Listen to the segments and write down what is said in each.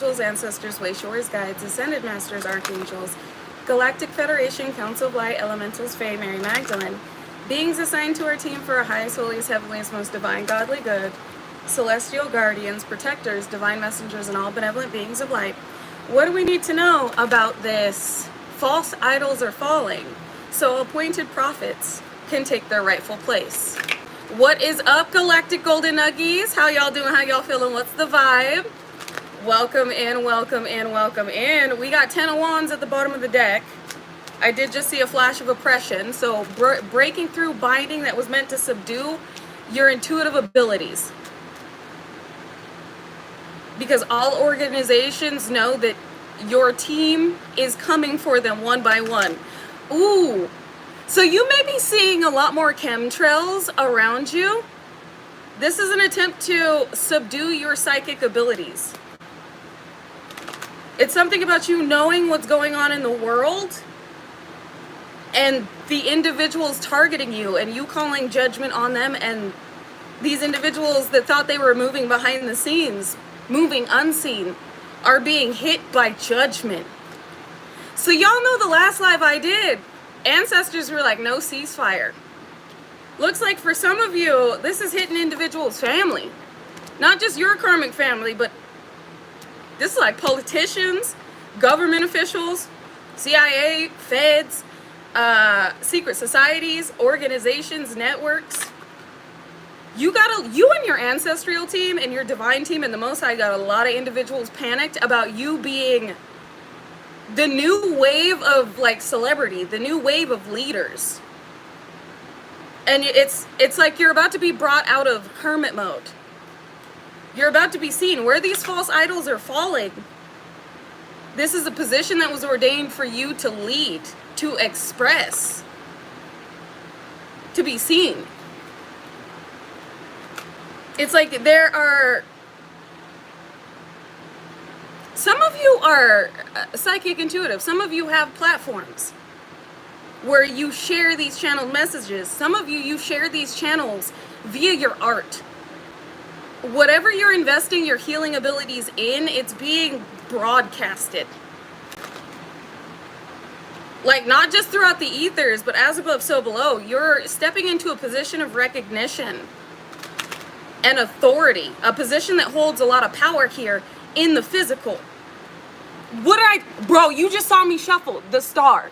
ancestors, wayshores, guides, ascended masters, archangels, Galactic Federation, Council of Light, Elementals, Fae, Mary Magdalene, beings assigned to our team for our highest, holiest, heavenliest, most divine, godly good, celestial guardians, protectors, divine messengers, and all benevolent beings of light. What do we need to know about this? False idols are falling, so appointed prophets can take their rightful place. What is up, Galactic Golden Nuggies? How y'all doing? How y'all feeling? What's the vibe? Welcome in, welcome in, welcome in. We got 10 of Wands at the bottom of the deck. I did just see a flash of oppression, so breaking through binding that was meant to subdue your intuitive abilities. Because all organizations know that your team is coming for them one by one. Ooh. So you may be seeing a lot more chemtrails around you. This is an attempt to subdue your psychic abilities. It's something about you knowing what's going on in the world and the individuals targeting you and you calling judgment on them, and these individuals that thought they were moving behind the scenes, moving unseen, are being hit by judgment. So y'all know the last live I did, ancestors were like, no ceasefire. Looks like for some of you, this is hitting individuals' family. Not just your karmic family, but this is like politicians, government officials, CIA, feds, secret societies, organizations, networks. You and your ancestral team and your divine team and the Most High got a lot of individuals panicked about you being the new wave of like celebrity, the new wave of leaders. And it's like you're about to be brought out of hermit mode. You're about to be seen. Where these false idols are falling, this is a position that was ordained for you to lead, to express, to be seen. It's like there are, some of you are psychic intuitive. Some of you have platforms where you share these channeled messages. Some of you share these channels via your art. Whatever you're investing your healing abilities in, it's being broadcasted. Like not just throughout the ethers, but as above, so below. You're stepping into a position of recognition and authority, a position that holds a lot of power here in the physical. Bro, you just saw me shuffle the star.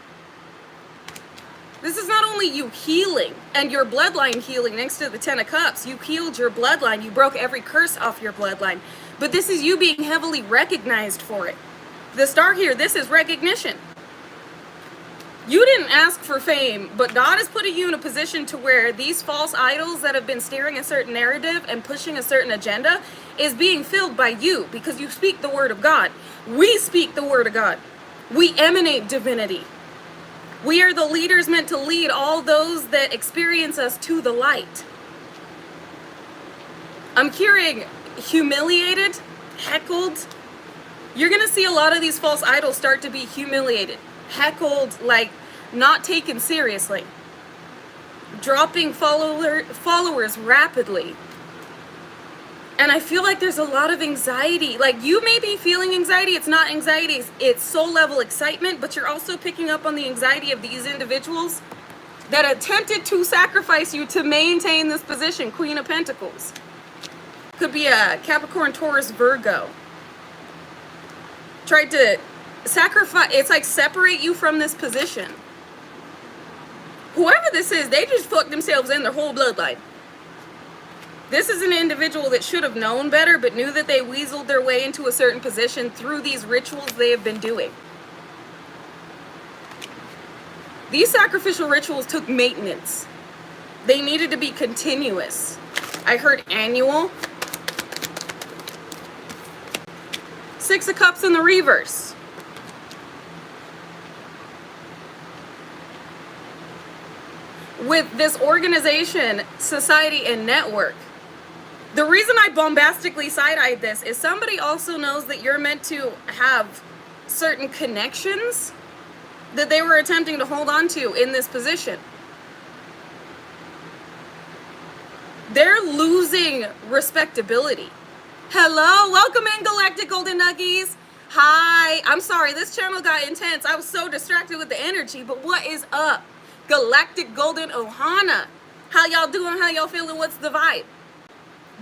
This is not only you healing and your bloodline healing next to the 10 of Cups. You healed your bloodline. You broke every curse off your bloodline. But this is you being heavily recognized for it. The star here, this is recognition. You didn't ask for fame, but God is putting you in a position to where these false idols that have been steering a certain narrative and pushing a certain agenda is being filled by you because you speak the word of God. We speak the word of God. We emanate divinity. We are the leaders meant to lead all those that experience us to the light. I'm hearing humiliated, heckled. You're going to see a lot of these false idols start to be humiliated, heckled, like not taken seriously, dropping followers rapidly. And I feel like there's a lot of anxiety. Like you may be feeling anxiety. It's not anxiety, it's soul level excitement, but you're also picking up on the anxiety of these individuals that attempted to sacrifice you to maintain this position. Queen of Pentacles. Could be a Capricorn, Taurus, Virgo. Tried to sacrifice, it's like separate you from this position. Whoever this is, they just fucked themselves in their whole bloodline. This is an individual that should have known better, but knew that they weaseled their way into a certain position through these rituals they have been doing. These sacrificial rituals took maintenance. They needed to be continuous. I heard annual. 6 of Cups in the reverse. With this organization, society, and network. The reason I bombastically side-eyed this is somebody also knows that you're meant to have certain connections that they were attempting to hold on to in this position. They're losing respectability. Hello, welcome in, Galactic Golden Nuggies. Hi, I'm sorry, this channel got intense. I was so distracted with the energy, but what is up? Galactic Golden Ohana. How y'all doing? How y'all feeling? What's the vibe?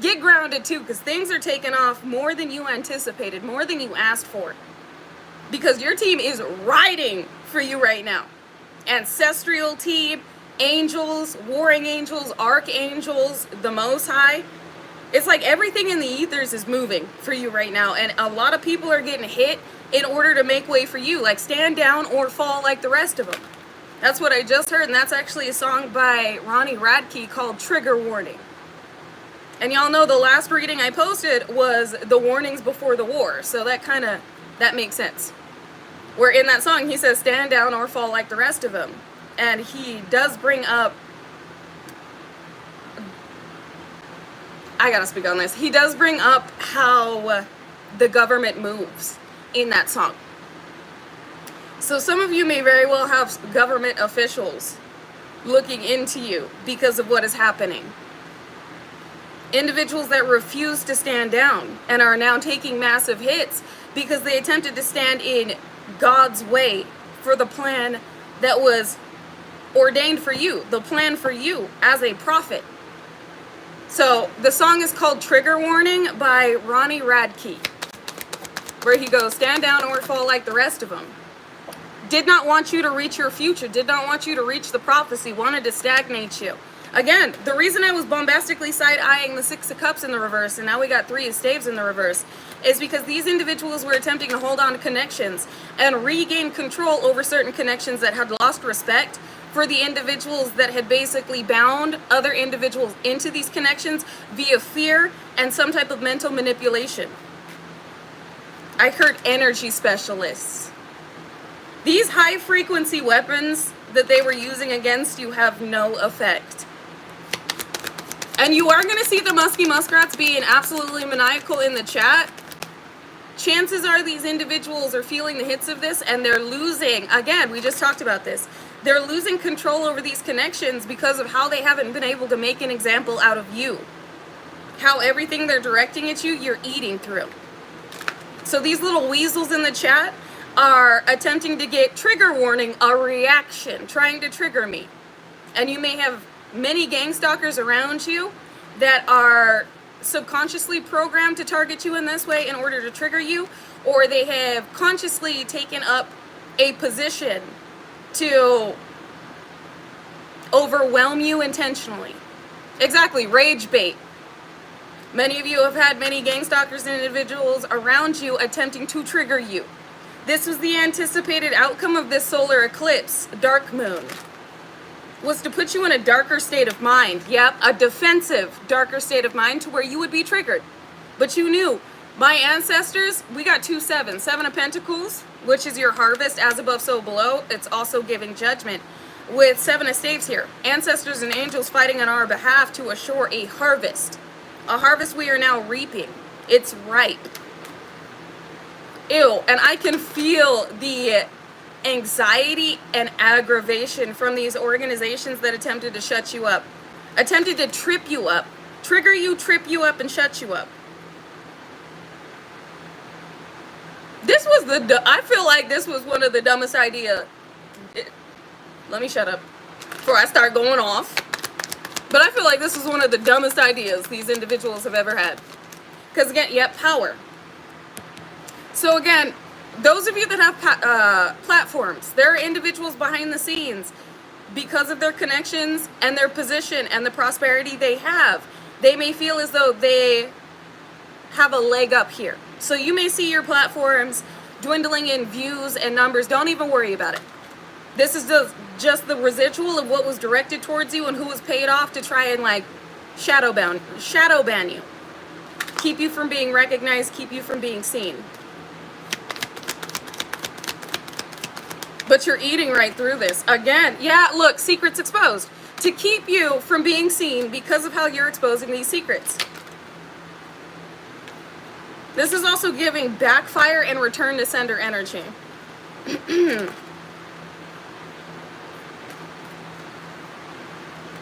Get grounded too, because things are taking off more than you anticipated, more than you asked for. Because your team is riding for you right now. Ancestral team, angels, warring angels, archangels, the Most High. It's like everything in the ethers is moving for you right now, and a lot of people are getting hit in order to make way for you, like stand down or fall like the rest of them. That's what I just heard, and that's actually a song by Ronnie Radke called Trigger Warning. And y'all know the last reading I posted was the warnings before the war, so that makes sense. Where in that song he says stand down or fall like the rest of them, and he does bring up, I gotta speak on this, he does bring up how the government moves in that song. So some of you may very well have government officials looking into you because of what is happening. Individuals that refuse to stand down and are now taking massive hits because they attempted to stand in God's way for the plan that was ordained for you, the plan for you as a prophet. So the song is called Trigger Warning by Ronnie Radke, where he goes, stand down or fall like the rest of them. Did not want you to reach your future, did not want you to reach the prophecy, wanted to stagnate you. Again, the reason I was bombastically side-eyeing the Six of Cups in the reverse, and now we got Three of Staves in the reverse, is because these individuals were attempting to hold on to connections and regain control over certain connections that had lost respect for the individuals that had basically bound other individuals into these connections via fear and some type of mental manipulation. I heard energy specialists. These high-frequency weapons that they were using against you have no effect. And you are going to see the musky muskrats being absolutely maniacal in the chat. Chances are these individuals are feeling the hits of this and they're losing, again, we just talked about this, they're losing control over these connections because of how they haven't been able to make an example out of you. How everything they're directing at you, you're eating through. So these little weasels in the chat are attempting to get trigger warning, a reaction, trying to trigger me. And you may have many gang stalkers around you that are subconsciously programmed to target you in this way in order to trigger you, or they have consciously taken up a position to overwhelm you intentionally. Exactly, rage bait. Many of you have had many gang stalkers and individuals around you attempting to trigger you. This was the anticipated outcome of this solar eclipse, dark moon, was to put you in a darker state of mind. Yep, a defensive, darker state of mind to where you would be triggered. But you knew, my ancestors, we got 2 sevens, 7 of Pentacles, which is your harvest, as above, so below. It's also giving judgment. With 7 of Staves here, ancestors and angels fighting on our behalf to assure a harvest. A harvest we are now reaping. It's ripe. Ew, and I can feel the anxiety and aggravation from these organizations that attempted to shut you up, attempted to trip you up, trigger you, trip you up, and shut you up. This was I feel like this was one of the dumbest ideas. Let me shut up before I start going off. But I feel like this was one of the dumbest ideas these individuals have ever had. Because again, yep, power. So again, those of you that have platforms, there are individuals behind the scenes because of their connections and their position and the prosperity they have. They may feel as though they have a leg up here. So you may see your platforms dwindling in views and numbers. Don't even worry about it. This is just the residual of what was directed towards you and who was paid off to try and like shadow ban you. Keep you from being recognized, keep you from being seen. But you're eating right through this. Again, yeah, look, secrets exposed. To keep you from being seen because of how you're exposing these secrets. This is also giving backfire and return to sender energy.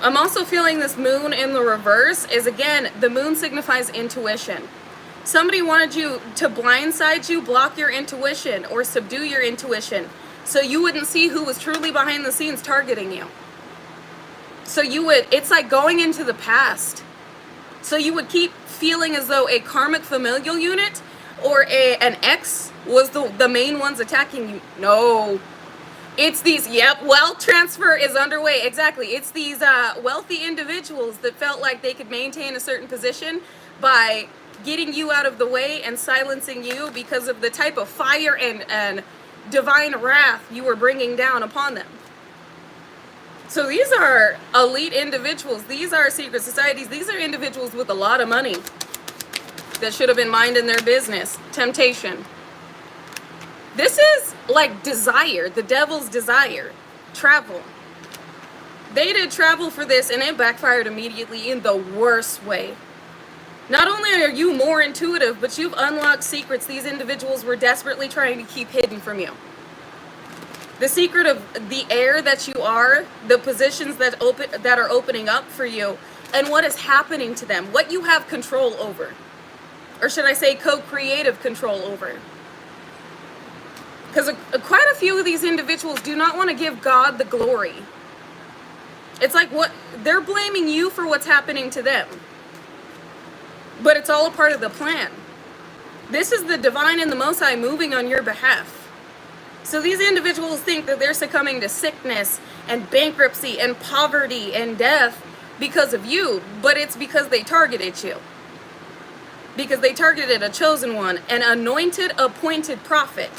I'm also feeling this moon in the reverse is, again, the moon signifies intuition. Somebody wanted you to blindside you, block your intuition, or subdue your intuition, so you wouldn't see who was truly behind the scenes targeting you. So it's like going into the past. So you would keep feeling as though a karmic familial unit or an ex was the main ones attacking you. No. It's these, wealth transfer is underway. Exactly. It's these wealthy individuals that felt like they could maintain a certain position by getting you out of the way and silencing you because of the type of fire and divine wrath you were bringing down upon them. So these are elite individuals. These are secret societies. These are individuals with a lot of money that should have been minding their business. Temptation. This is like desire, the devil's desire. Travel. They did travel for this and it backfired immediately in the worst way. Not only are you more intuitive, but you've unlocked secrets these individuals were desperately trying to keep hidden from you. The secret of the air that you are, the positions that are opening up for you, and what is happening to them, what you have control over. Or should I say co-creative control over. Because quite a few of these individuals do not want to give God the glory. It's like they're blaming you for what's happening to them. But it's all a part of the plan. This is the divine and the Most High moving on your behalf. So these individuals think that they're succumbing to sickness and bankruptcy and poverty and death because of you, but it's because they targeted you. Because they targeted a chosen one, an anointed, appointed prophet.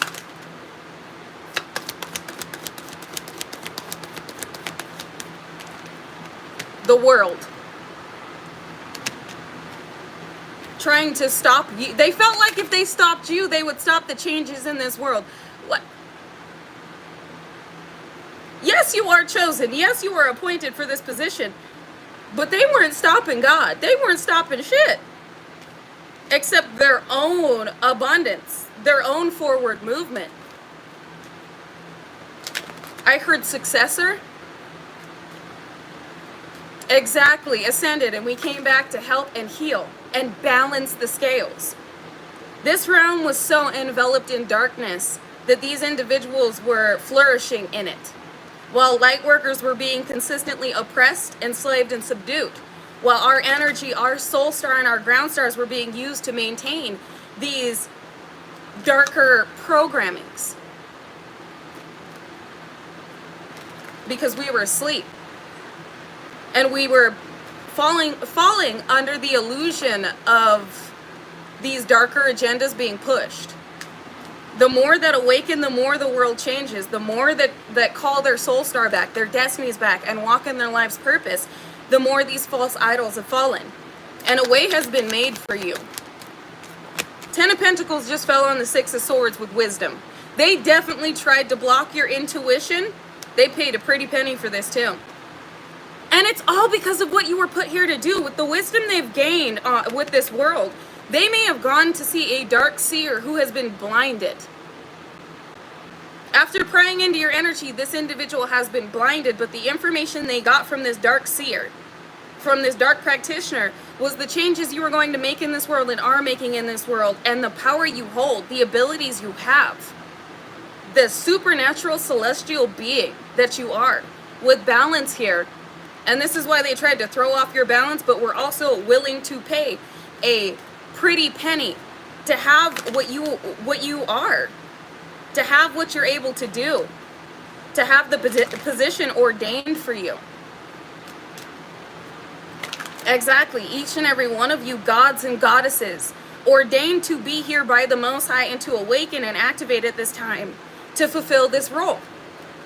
The world. Trying to stop you. They felt like if they stopped you, they would stop the changes in this world. What? Yes, you are chosen. Yes, you are appointed for this position. But they weren't stopping God. They weren't stopping shit. Except their own abundance. Their own forward movement. I heard successor. Exactly. Ascended. And we came back to help and heal. And balance the scales. This realm was so enveloped in darkness that these individuals were flourishing in it, while light workers were being consistently oppressed, enslaved, and subdued, while our energy, our soul star, and our ground stars were being used to maintain these darker programmings because we were asleep and we were falling under the illusion of these darker agendas being pushed. The more that awaken, the more the world changes. The more that call their soul star back, their destinies back, and walk in their life's purpose, the more these false idols have fallen. And a way has been made for you. 10 of Pentacles just fell on the 6 of Swords with wisdom. They definitely tried to block your intuition. They paid a pretty penny for this too. And it's all because of what you were put here to do. With the wisdom they've gained with this world, they may have gone to see a dark seer who has been blinded. After prying into your energy, this individual has been blinded, but the information they got from this dark seer, from this dark practitioner, was the changes you were going to make in this world and are making in this world, and the power you hold, the abilities you have, the supernatural celestial being that you are, with balance here. And this is why they tried to throw off your balance, but were also willing to pay a pretty penny to have what you are, to have what you're able to do, to have the position ordained for you. Exactly. Each and every one of you, gods and goddesses, ordained to be here by the Most High and to awaken and activate at this time to fulfill this role.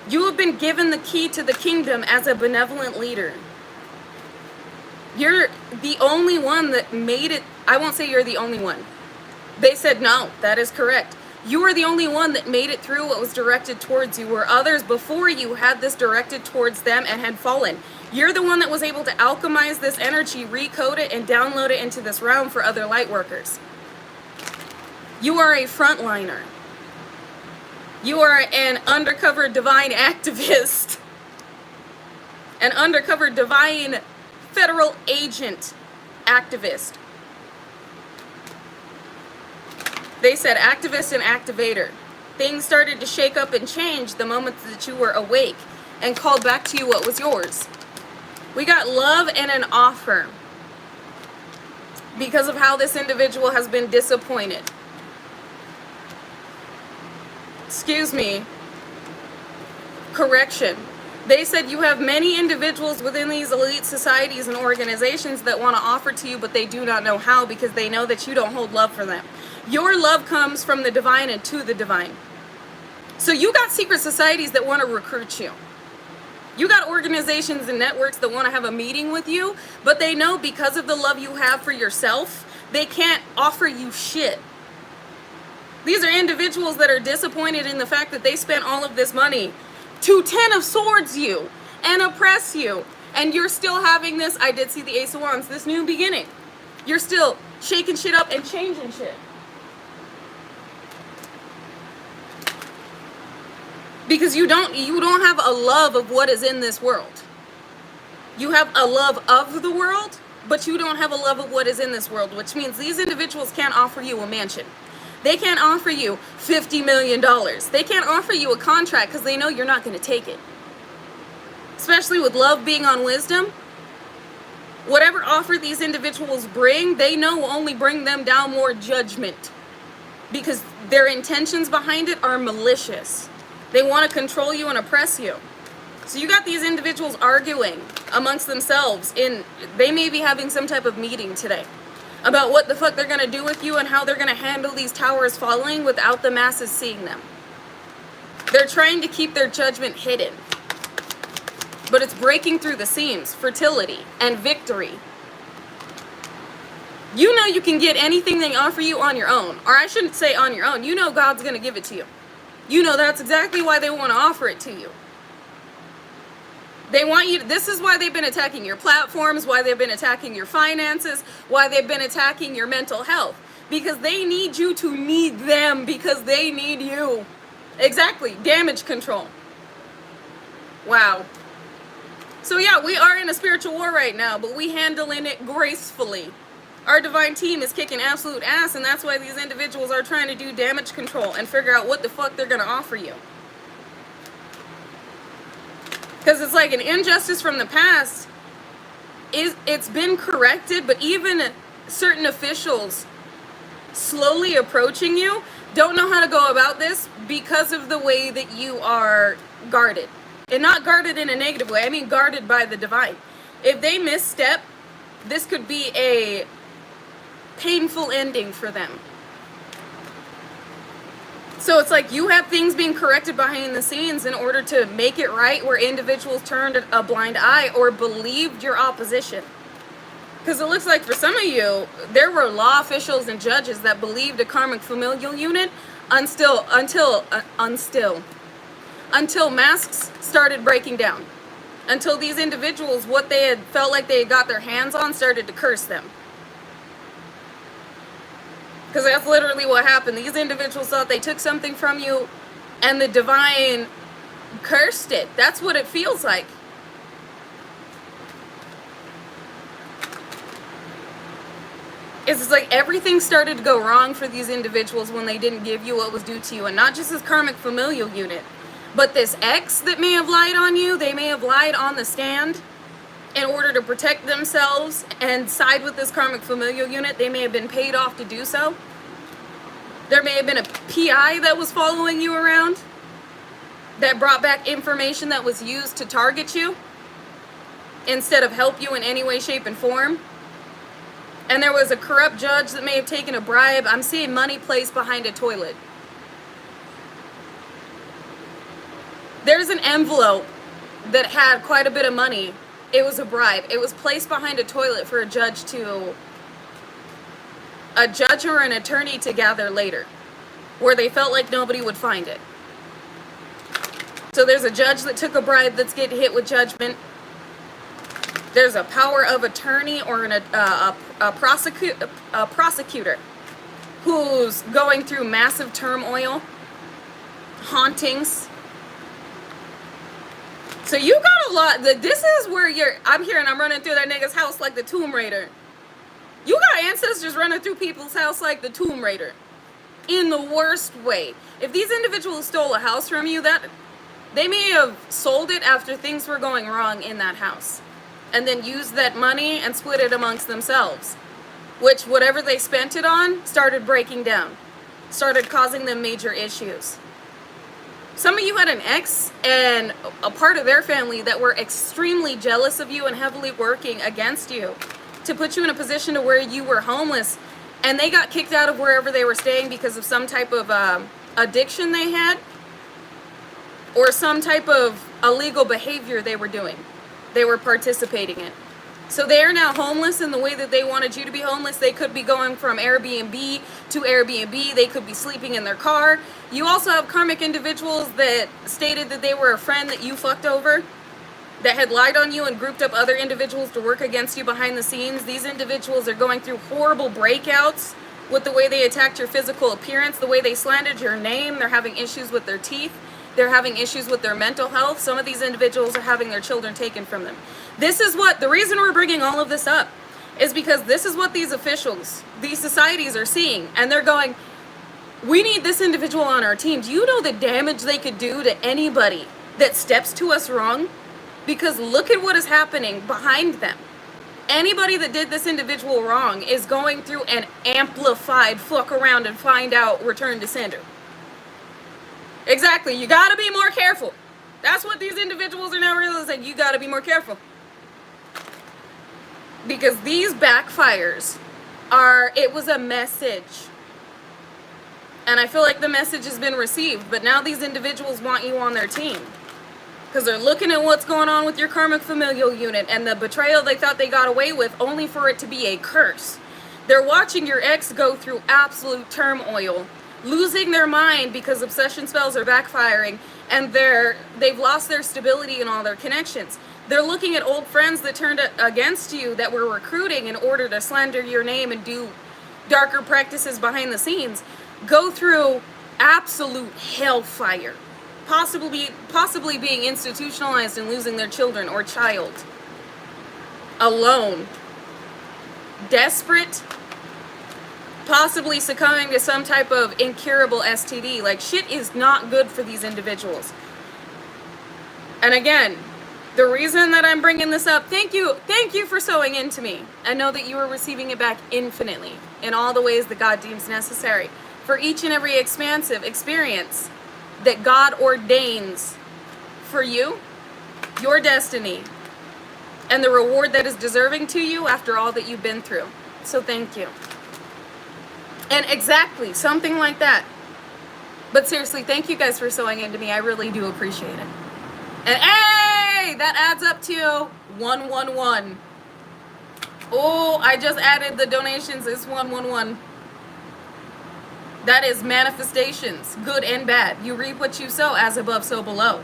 You have been given the key to the kingdom as a benevolent leader. You're the only one that made it. I won't say you're the only one. They said no, that is correct. You are the only one that made it through what was directed towards you, where others before you had this directed towards them and had fallen. You're the one that was able to alchemize this energy, recode it, and download it into this realm for other light workers. You are a frontliner. You are an undercover divine activist. An undercover divine federal agent activist. They said activist and activator. Things started to shake up and change the moment that you were awake and called back to you what was yours. We got love and an offer because of how this individual has been disappointed. Excuse me. Correction. They said you have many individuals within these elite societies and organizations that want to offer to you, but they do not know how because they know that you don't hold love for them. Your love comes from the divine and to the divine. So you got secret societies that want to recruit you. You got organizations and networks that want to have a meeting with you, but they know because of the love you have for yourself, they can't offer you shit. These are individuals that are disappointed in the fact that they spent all of this money to 10 of swords you and oppress you. And you're still having this, I did see the Ace of Wands, this new beginning. You're still shaking shit up and changing shit. Because you don't have a love of what is in this world. You have a love of the world, but you don't have a love of what is in this world, which means these individuals can't offer you a mansion. They can't offer you $50 million. They can't offer you a contract because they know you're not going to take it. Especially with love being on wisdom. Whatever offer these individuals bring, they know will only bring them down more judgment. Because their intentions behind it are malicious. They want to control you and oppress you. So you got these individuals arguing amongst themselves. They may be having some type of meeting today about what the fuck they're going to do with you and how they're going to handle these towers falling without the masses seeing them. They're trying to keep their judgment hidden. But it's breaking through the seams. Fertility and victory. You know you can get anything they offer you on your own. Or I shouldn't say on your own. You know God's going to give it to you. You know that's exactly why they want to offer it to you. They want you to, this is why they've been attacking your platforms, why they've been attacking your finances, why they've been attacking your mental health. Because they need you to need them, because they need you. Exactly. Damage control. Wow. So yeah, we are in a spiritual war right now, but we handling it gracefully. Our divine team is kicking absolute ass, and that's why these individuals are trying to do damage control and figure out what the fuck they're going to offer you. Because it's like an injustice from the past, it's been corrected, but even certain officials slowly approaching you don't know how to go about this because of the way that you are guarded. And not guarded in a negative way, I mean guarded by the divine. If they misstep, this could be a painful ending for them. So it's like you have things being corrected behind the scenes in order to make it right, where individuals turned a blind eye or believed your opposition. Because it looks like for some of you, there were law officials and judges that believed a karmic familial unit until masks started breaking down. Until these individuals, what they had felt like they had got their hands on, started to curse them. Because that's literally what happened. These individuals thought they took something from you and the divine cursed it. That's what it feels like. It's just like everything started to go wrong for these individuals when they didn't give you what was due to you. And not just this karmic familial unit, but this ex that may have lied on you. They may have lied on the stand in order to protect themselves and side with this karmic familial unit. They may have been paid off to do so. There may have been a PI that was following you around that brought back information that was used to target you instead of help you in any way, shape, and form. And there was a corrupt judge that may have taken a bribe. I'm seeing money placed behind a toilet. There's an envelope that had quite a bit of money. It was a bribe. It was placed behind a toilet for a judge or an attorney to gather later, where they felt like nobody would find it. So there's a judge that took a bribe that's getting hit with judgment. There's a power of attorney or a prosecutor who's going through massive turmoil, hauntings. So you got a lot. This is where I'm running through that nigga's house like the Tomb Raider. You got ancestors running through people's house like the Tomb Raider. in the worst way. If these individuals stole a house from you, that they may have sold it after things were going wrong in that house, and then used that money and split it amongst themselves, which whatever they spent it on started breaking down, started causing them major issues. Some of you had an ex and a part of their family that were extremely jealous of you and heavily working against you to put you in a position to where you were homeless, and they got kicked out of wherever they were staying because of some type of addiction they had, or some type of illegal behavior they were doing, they were participating in. So they are now homeless in the way that they wanted you to be homeless. They could be going from Airbnb to Airbnb. They could be sleeping in their car. You also have karmic individuals that stated that they were a friend that you fucked over, that had lied on you and grouped up other individuals to work against you behind the scenes. These individuals are going through horrible breakouts with the way they attacked your physical appearance, the way they slandered your name. They're having issues with their teeth. They're having issues with their mental health. Some of these individuals are having their children taken from them. This is what, the reason we're bringing all of this up is because this is what these officials, these societies are seeing. And they're going, we need this individual on our team. Do you know the damage they could do to anybody that steps to us wrong? Because look at what is happening behind them. Anybody that did this individual wrong is going through an amplified fuck around and find out return to sender. Exactly. You got to be more careful. That's what these individuals are now realizing. You got to be more careful. Because these backfires are, it was a message. And I feel like the message has been received. But now these individuals want you on their team. Because they're looking at what's going on with your karmic familial unit and the betrayal they thought they got away with, only for it to be a curse. They're watching your ex go through absolute turmoil, losing their mind because obsession spells are backfiring, and they've lost their stability in all their connections. They're looking at old friends that turned against you, that were recruiting in order to slander your name and do darker practices behind the scenes, go through absolute hellfire. Possibly being institutionalized and losing their children or child. Alone. Desperate. Possibly succumbing to some type of incurable STD. Like, shit is not good for these individuals. And again, the reason that I'm bringing this up, thank you for sowing into me. I know that you are receiving it back infinitely in all the ways that God deems necessary. For each and every expansive experience that God ordains for you, your destiny, and the reward that is deserving to you after all that you've been through. So thank you. And exactly, something like that. But seriously, thank you guys for sewing into me. I really do appreciate it. And hey, that adds up to 111. Oh, I just added the donations. It's 111. That is manifestations, good and bad. You reap what you sow, as above, so below.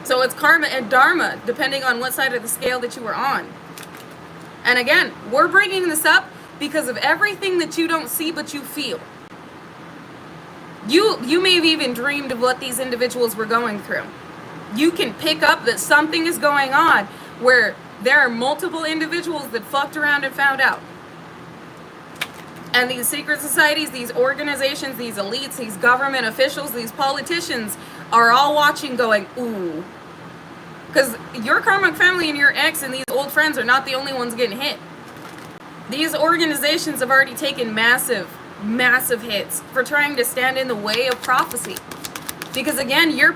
So it's karma and dharma, depending on what side of the scale that you were on. And again, we're bringing this up because of everything that you don't see but you feel. You may have even dreamed of what these individuals were going through. You can pick up that something is going on where there are multiple individuals that fucked around and found out. And these secret societies, these organizations, these elites, these government officials, these politicians are all watching going, ooh. Because your karmic family and your ex and these old friends are not the only ones getting hit. These organizations have already taken massive, massive hits for trying to stand in the way of prophecy. Because again, you're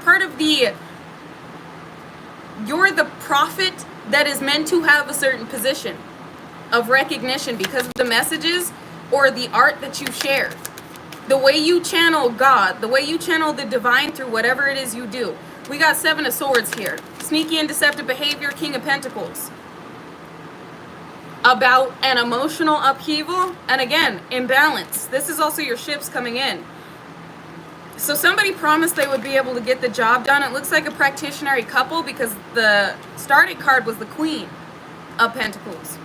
the prophet that is meant to have a certain position of recognition because of the messages or the art that you share. The way you channel God, the way you channel the divine through whatever it is you do. We got 7 of Swords here. Sneaky and deceptive behavior, King of Pentacles. About an emotional upheaval, and again, imbalance. This is also your ships coming in. So somebody promised they would be able to get the job done. It looks like a practitioner couple because the starting card was the Queen of Pentacles.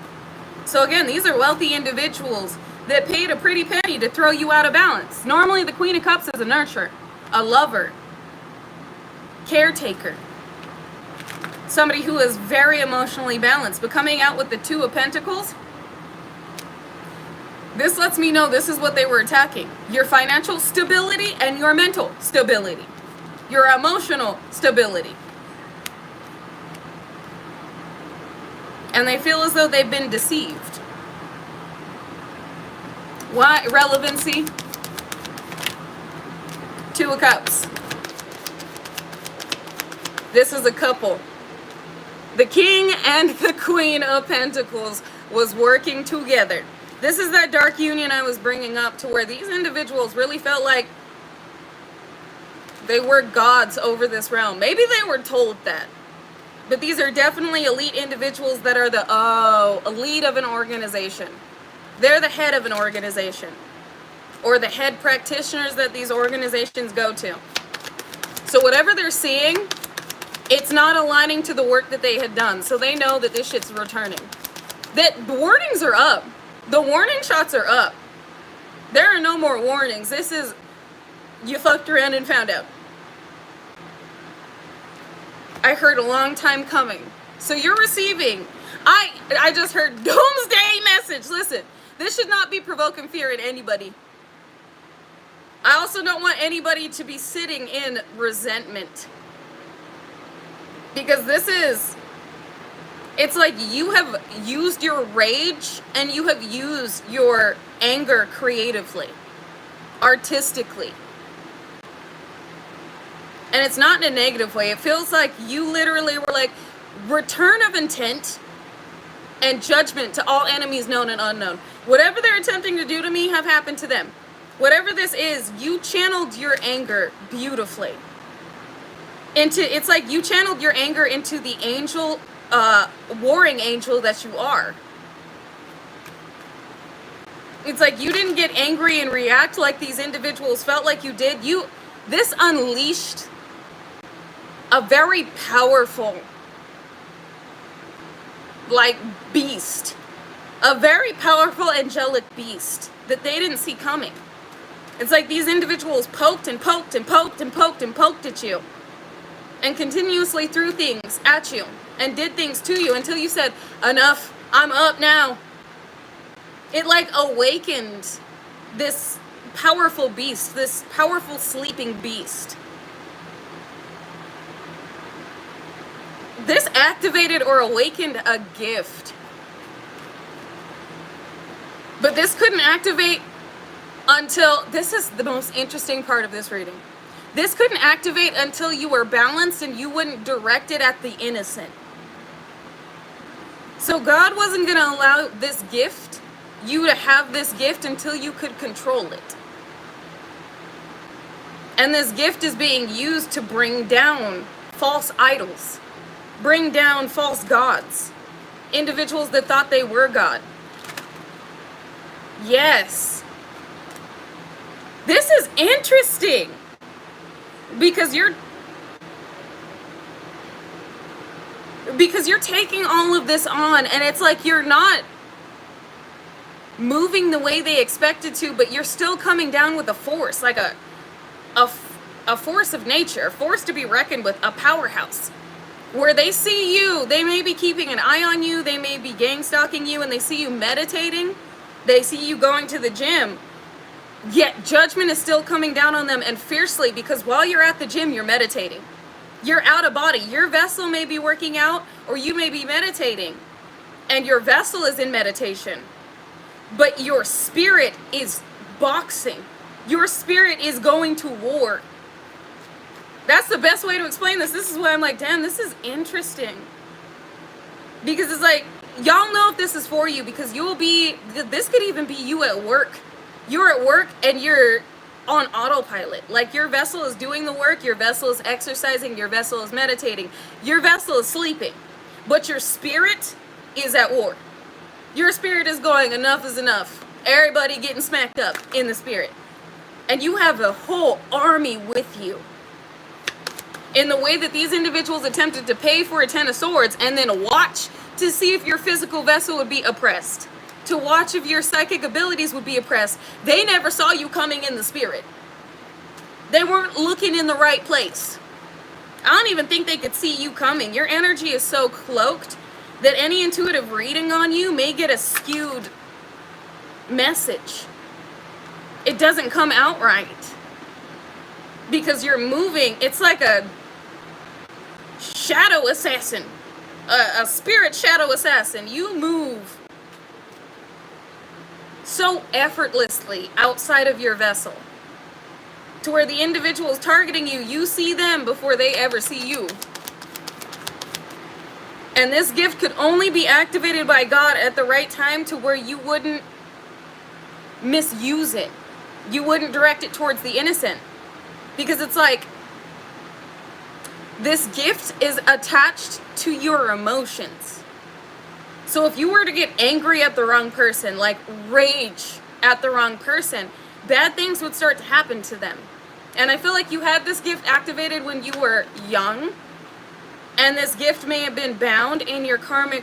So again, these are wealthy individuals that paid a pretty penny to throw you out of balance. Normally the Queen of Cups is a nurturer, a lover, caretaker, somebody who is very emotionally balanced. But coming out with the 2 of Pentacles, This lets me know this is what they were attacking. Your financial stability and your mental stability. Your emotional stability. And they feel as though they've been deceived. Why? Relevancy. Two of Cups. This is a couple. The King and the Queen of Pentacles was working together. This is that dark union I was bringing up, to where these individuals really felt like they were gods over this realm. Maybe they were told that. But these are definitely elite individuals that are the, elite of an organization. They're the head of an organization. Or the head practitioners that these organizations go to. So whatever they're seeing, it's not aligning to the work that they had done. So they know that this shit's returning. That the warnings are up. The warning shots are up. There are no more warnings. This is, you fucked around and found out. I heard a long time coming. So you're receiving. I just heard doomsday message. Listen, this should not be provoking fear in anybody. I also don't want anybody to be sitting in resentment. Because this is, it's like you have used your rage and you have used your anger creatively, artistically. And it's not in a negative way. It feels like you literally were like, return of intent and judgment to all enemies known and unknown. Whatever they're attempting to do to me have happened to them. Whatever this is, you channeled your anger beautifully. It's like you channeled your anger into the angel, warring angel that you are. It's like you didn't get angry and react like these individuals felt like you did. This unleashed a very powerful, like, beast. A very powerful angelic beast that they didn't see coming. It's like these individuals poked and poked and poked and poked and poked at you. And continuously threw things at you. And did things to you until you said, enough, I'm up now. It like awakened this powerful beast, this powerful sleeping beast. This activated or awakened a gift. But this couldn't activate until, this is the most interesting part of this reading. This couldn't activate until you were balanced and you wouldn't direct it at the innocent. So God wasn't going to allow this gift, you to have this gift, until you could control it. And this gift is being used to bring down false idols. Bring down false gods. Individuals that thought they were God. Yes. This is interesting. Because you're taking all of this on, and it's like you're not moving the way they expected to, but you're still coming down with a force, like a force of nature, a force to be reckoned with, a powerhouse. Where they see you, they may be keeping an eye on you, they may be gang stalking you, and they see you meditating, they see you going to the gym. Yet judgment is still coming down on them, and fiercely, because while you're at the gym, you're meditating. You're out of body. Your vessel may be working out, or you may be meditating, and your vessel is in meditation. But your spirit is boxing. Your spirit is going to war. That's the best way to explain this. This is why I'm like, damn, this is interesting. Because it's like, y'all know if this is for you, because this could even be you at work. You're at work and you're on autopilot. Like, your vessel is doing the work, your vessel is exercising, your vessel is meditating, your vessel is sleeping. But your spirit is at war. Your spirit is going, enough is enough. Everybody getting smacked up in the spirit. And you have a whole army with you. In the way that these individuals attempted to pay for a 10 of swords and then watch to see if your physical vessel would be oppressed. To watch if your psychic abilities would be oppressed. They never saw you coming in the spirit. They weren't looking in the right place. I don't even think they could see you coming. Your energy is so cloaked that any intuitive reading on you may get a skewed message. It doesn't come out right. Because you're moving, it's like a shadow assassin. A spirit shadow assassin. You move so effortlessly outside of your vessel. To where the individuals targeting you, you see them before they ever see you. And this gift could only be activated by God at the right time to where you wouldn't misuse it. You wouldn't direct it towards the innocent. Because it's like, this gift is attached to your emotions. So if you were to get angry at the wrong person, like rage at the wrong person, bad things would start to happen to them. And I feel like you had this gift activated when you were young. And this gift may have been bound in your karmic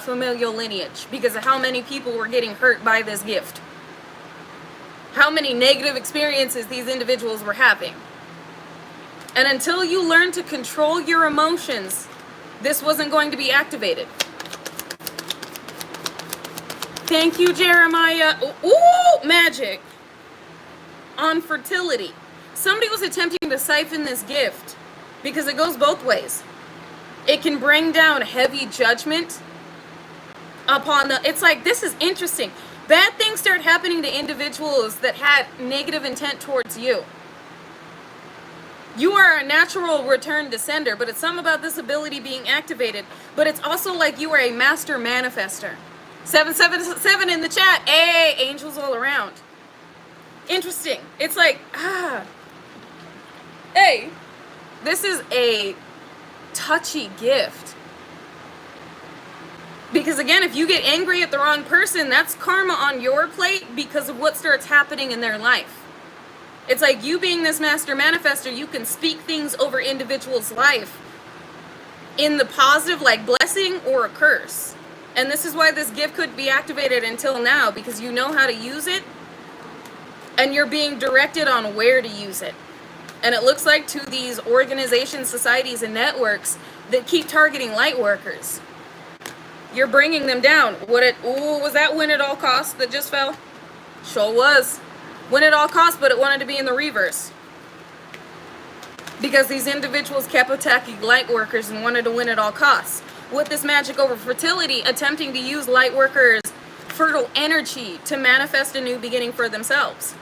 familial lineage because of how many people were getting hurt by this gift. How many negative experiences these individuals were having. And until you learn to control your emotions, this wasn't going to be activated. Thank you, Jeremiah. Ooh, magic. On fertility. Somebody was attempting to siphon this gift because it goes both ways. It can bring down heavy judgment upon the... It's like, this is interesting. Bad things start happening to individuals that had negative intent towards you. You are a natural return descender, but it's something about this ability being activated. But it's also like you are a master manifestor. 777 in the chat. Hey, angels all around. Interesting. It's like, hey, this is a touchy gift. Because again, if you get angry at the wrong person, that's karma on your plate because of what starts happening in their life. It's like you being this master manifestor, you can speak things over individuals' life in the positive, like blessing or a curse. And this is why this gift could be activated until now, because you know how to use it and you're being directed on where to use it. And it looks like to these organizations, societies, and networks that keep targeting light workers. You're bringing them down. Was that win at all costs that just fell? Sure was. Win at all costs, but it wanted to be in the reverse. Because these individuals kept attacking light workers and wanted to win at all costs. With this magic over fertility, attempting to use light workers' fertile energy to manifest a new beginning for themselves.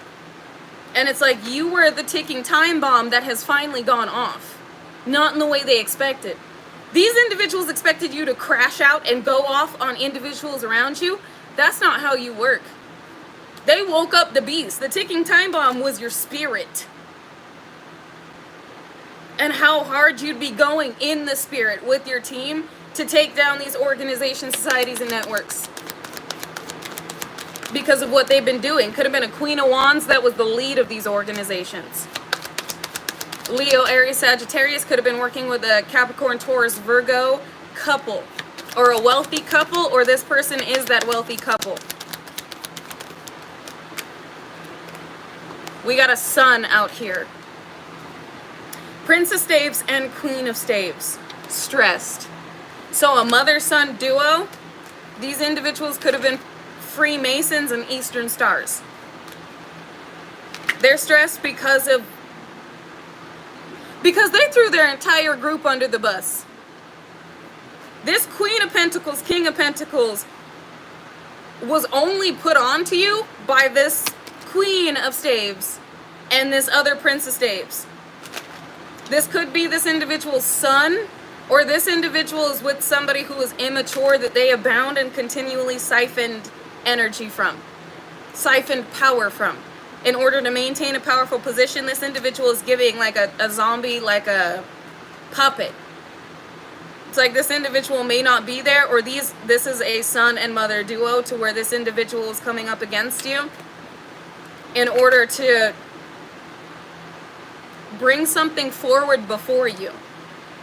And it's like you were the ticking time bomb that has finally gone off. Not in the way they expected. These individuals expected you to crash out and go off on individuals around you. That's not how you work. They woke up the beast. The ticking time bomb was your spirit. And how hard you'd be going in the spirit with your team to take down these organizations, societies, and networks. Because of what they've been doing. Could have been a Queen of Wands that was the lead of these organizations. Leo, Aries, Sagittarius could have been working with a Capricorn, Taurus, Virgo couple. Or a wealthy couple, or this person is that wealthy couple. We got a sun out here. Prince of Staves and Queen of Staves. Stressed. So a mother-son duo. These individuals could have been Freemasons and Eastern Stars. They're stressed because they threw their entire group under the bus. This Queen of Pentacles, King of Pentacles was only put onto you by this Queen of Staves and this other Prince of Staves. This could be this individual's son, or this individual is with somebody who is immature that they have bound and continually siphoned energy from, siphoned power from. In order to maintain a powerful position, this individual is giving like a zombie, like a puppet. It's like this individual may not be there, or this is a son and mother duo to where this individual is coming up against you in order to bring something forward before you.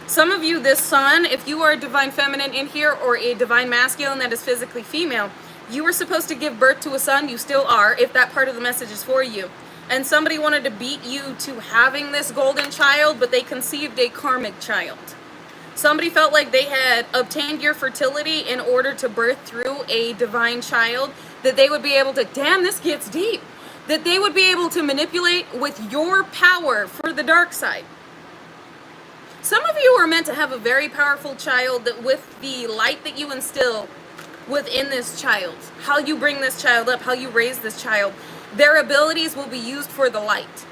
Some of you, this son, if you are a divine feminine in here or a divine masculine that is physically female, you were supposed to give birth to a son. You still are, if that part of the message is for you. And somebody wanted to beat you to having this golden child, but they conceived a karmic child. Somebody felt like they had obtained your fertility in order to birth through a divine child, that they would be able to, damn, this gets deep, that they would be able to manipulate with your power for the dark side. Some of you are meant to have a very powerful child that with the light that you instill within this child, how you bring this child up, how you raise this child, their abilities will be used for the light.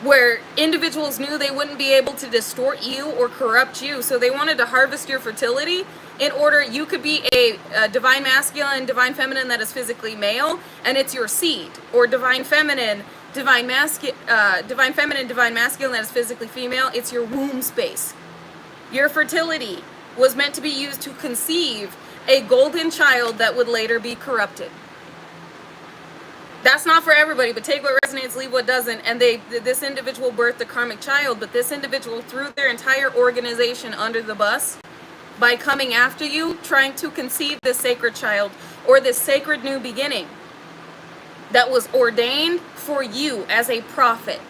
Where individuals knew they wouldn't be able to distort you or corrupt you, so they wanted to harvest your fertility in order you could be a divine masculine, divine feminine that is physically male, and it's your seed, or divine feminine, divine masculine that is physically female, it's your womb space. Your fertility was meant to be used to conceive a golden child that would later be corrupted. That's not for everybody, but take what resonates, leave what doesn't. And this individual birthed a karmic child, but this individual threw their entire organization under the bus by coming after you, trying to conceive this sacred child or this sacred new beginning that was ordained for you as a prophet.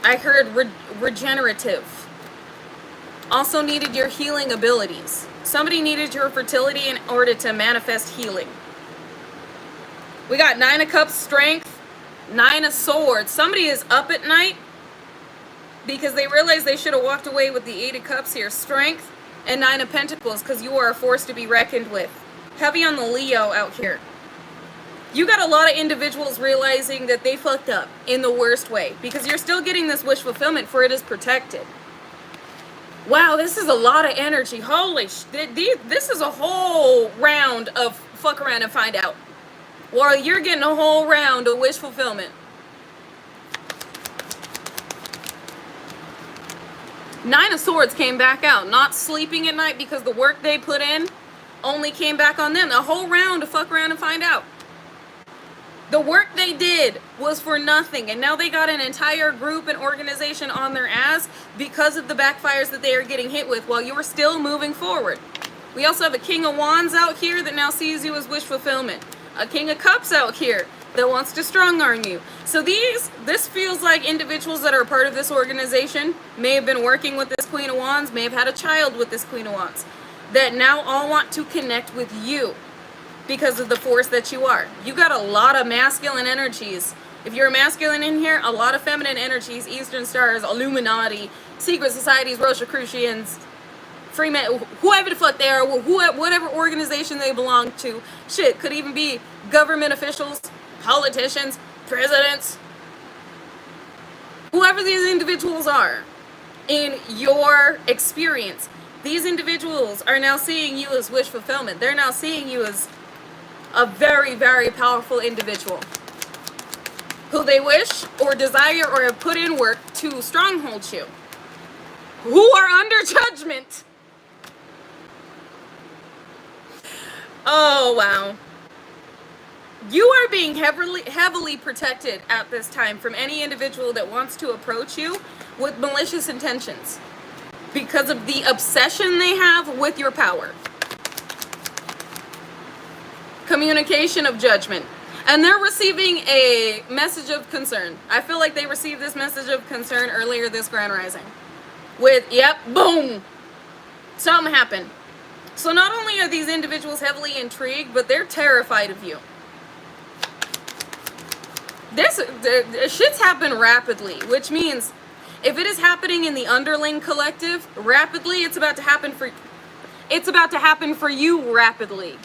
I heard regenerative. Also needed your healing abilities. Somebody needed your fertility in order to manifest healing. We got 9 of Cups, strength, 9 of Swords. Somebody is up at night because they realized they should have walked away with the 8 of Cups here. Strength and 9 of Pentacles, because you are a force to be reckoned with. Heavy on the Leo out here. You got a lot of individuals realizing that they fucked up in the worst way, because you're still getting this wish fulfillment, for it is protected. Wow, this is a lot of energy. Holy shit. This is a whole round of fuck around and find out. Well, you're getting a whole round of wish fulfillment. 9 of Swords came back out. Not sleeping at night because the work they put in only came back on them. A whole round of fuck around and find out. The work they did was for nothing. And now they got an entire group and organization on their ass because of the backfires that they are getting hit with while you're still moving forward. We also have a King of Wands out here that now sees you as wish fulfillment. A King of Cups out here that wants to strong arm you. So this feels like individuals that are part of this organization may have been working with this Queen of Wands, may have had a child with this Queen of Wands, that now all want to connect with you because of the force that you are. You got a lot of masculine energies. If you're a masculine in here, a lot of feminine energies, Eastern Stars, Illuminati, secret societies, Rosicrucians, Freeman, whoever the fuck they are, whatever organization they belong to. Shit, could even be government officials, politicians, presidents, whoever these individuals are. In your experience, these individuals are now seeing you as wish fulfillment. They're now seeing you as a very, very powerful individual who they wish or desire or have put in work to stronghold you, who are under judgment. Oh, wow. You are being heavily protected at this time from any individual that wants to approach you with malicious intentions because of the obsession they have with your power. Communication of judgment. And they're receiving a message of concern. I feel like they received this message of concern earlier this Grand Rising. With, yep, boom, something happened. So not only are these individuals heavily intrigued, but they're terrified of you. This shit's happen rapidly, which means if it is happening in the underling collective rapidly, it's about to happen for you rapidly.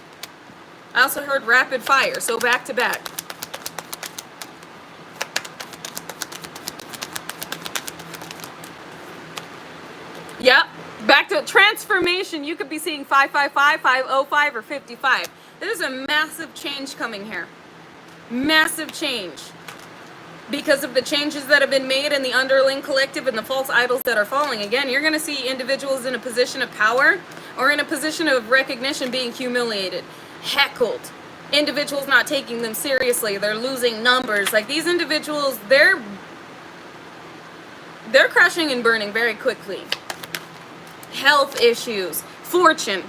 I also heard rapid fire, so back to back. Yep. Back to transformation. You could be seeing 555, 505, or 55. There's a massive change coming here. Massive change. Because of the changes that have been made in the underling collective and the false idols that are falling. Again, you're going to see individuals in a position of power or in a position of recognition being humiliated, heckled. Individuals not taking them seriously. They're losing numbers. Like these individuals, they're crashing and burning very quickly. Health issues, fortune.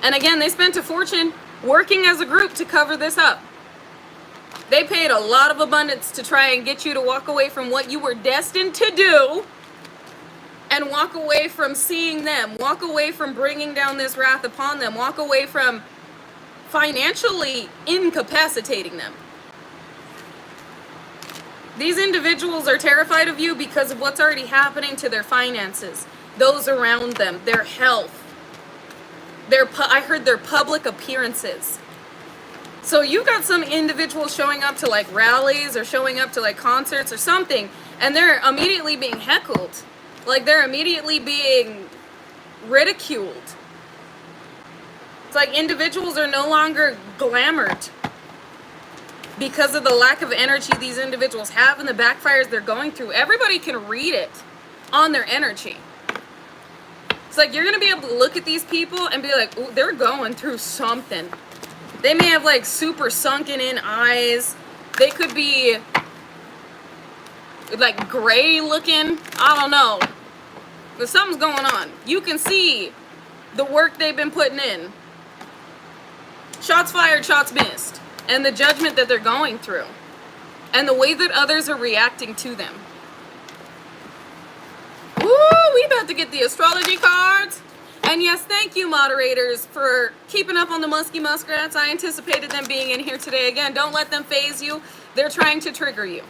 And again, they spent a fortune working as a group to cover this up. They paid a lot of abundance to try and get you to walk away from what you were destined to do and walk away from seeing them, walk away from bringing down this wrath upon them, walk away from financially incapacitating them. These individuals are terrified of you because of what's already happening to their finances, those around them, their health, I heard their public appearances. So you got some individuals showing up to like rallies or showing up to like concerts or something, and they're immediately being heckled. Like they're immediately being ridiculed. It's like individuals are no longer glamored because of the lack of energy these individuals have and the backfires they're going through. Everybody can read it on their energy. It's like you're going to be able to look at these people and be like, ooh, they're going through something. They may have like super sunken in eyes. They could be like gray looking. I don't know. But something's going on. You can see the work they've been putting in. Shots fired, shots missed. And the judgment that they're going through. And the way that others are reacting to them. Ooh, we about to get the astrology cards. And yes, thank you, moderators, for keeping up on the musky muskrats. I anticipated them being in here today. Again, don't let them phase you. They're trying to trigger you.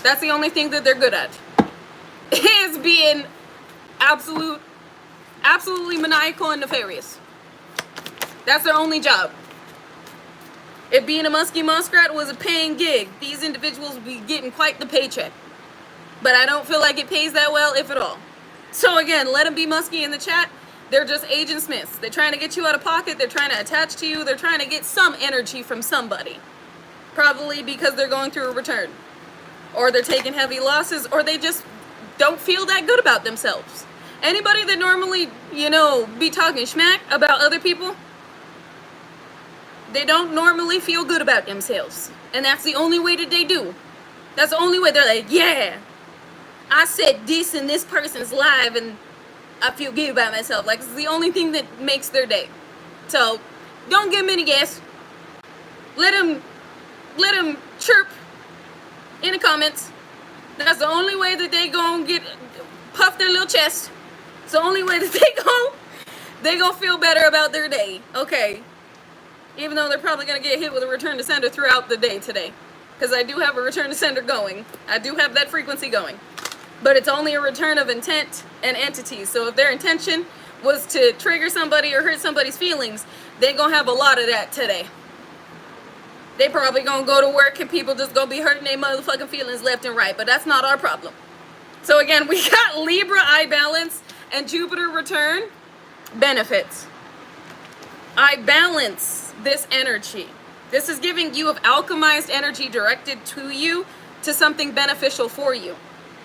That's the only thing that they're good at. Is being absolutely maniacal and nefarious. That's their only job. If being a musky muskrat was a paying gig, these individuals would be getting quite the paycheck. But I don't feel like it pays that well, if at all. So again, let them be musky in the chat. They're just Agent Smiths. They're trying to get you out of pocket. They're trying to attach to you. They're trying to get some energy from somebody. Probably because they're going through a return. Or they're taking heavy losses. Or they just don't feel that good about themselves. Anybody that normally, be talking smack about other people, they don't normally feel good about themselves. And that's the only way that they do. That's the only way. They're like, yeah, I said this in this person's live and I feel good about myself. Like, it's the only thing that makes their day. So, don't give them any gas. Let them chirp in the comments. That's the only way that they gonna puff their little chest. It's the only way that they gonna feel better about their day. Okay. Even though they're probably gonna get hit with a return to sender throughout the day today. Because I do have a return to sender going. I do have that frequency going. But it's only a return of intent and entities. So if their intention was to trigger somebody or hurt somebody's feelings, they're going to have a lot of that today. They probably going to go to work and people just going to be hurting their motherfucking feelings left and right. But that's not our problem. So again, we got Libra, I balance, and Jupiter return, benefits. I balance this energy. This is giving you of alchemized energy directed to you to something beneficial for you.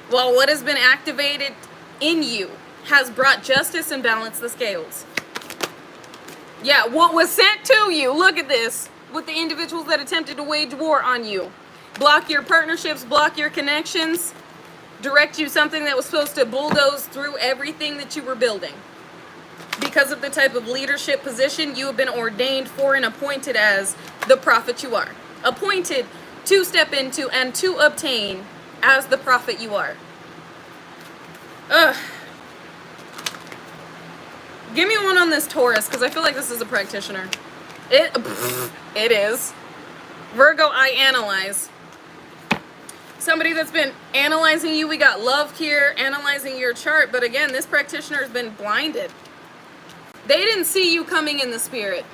While what has been activated in you has brought justice and balanced the scales. Yeah, what was sent to you, look at this, with the individuals that attempted to wage war on you. Block your partnerships, block your connections, direct you something that was supposed to bulldoze through everything that you were building. Because of the type of leadership position you have been ordained for and appointed as the prophet you are. Appointed to step into and to obtain as the prophet you are. Ugh. Give me one on this Taurus, because I feel like this is a practitioner. It is. Virgo, I analyze. Somebody that's been analyzing you. We got love here, analyzing your chart. But again, this practitioner has been blinded. They didn't see you coming in the spirit.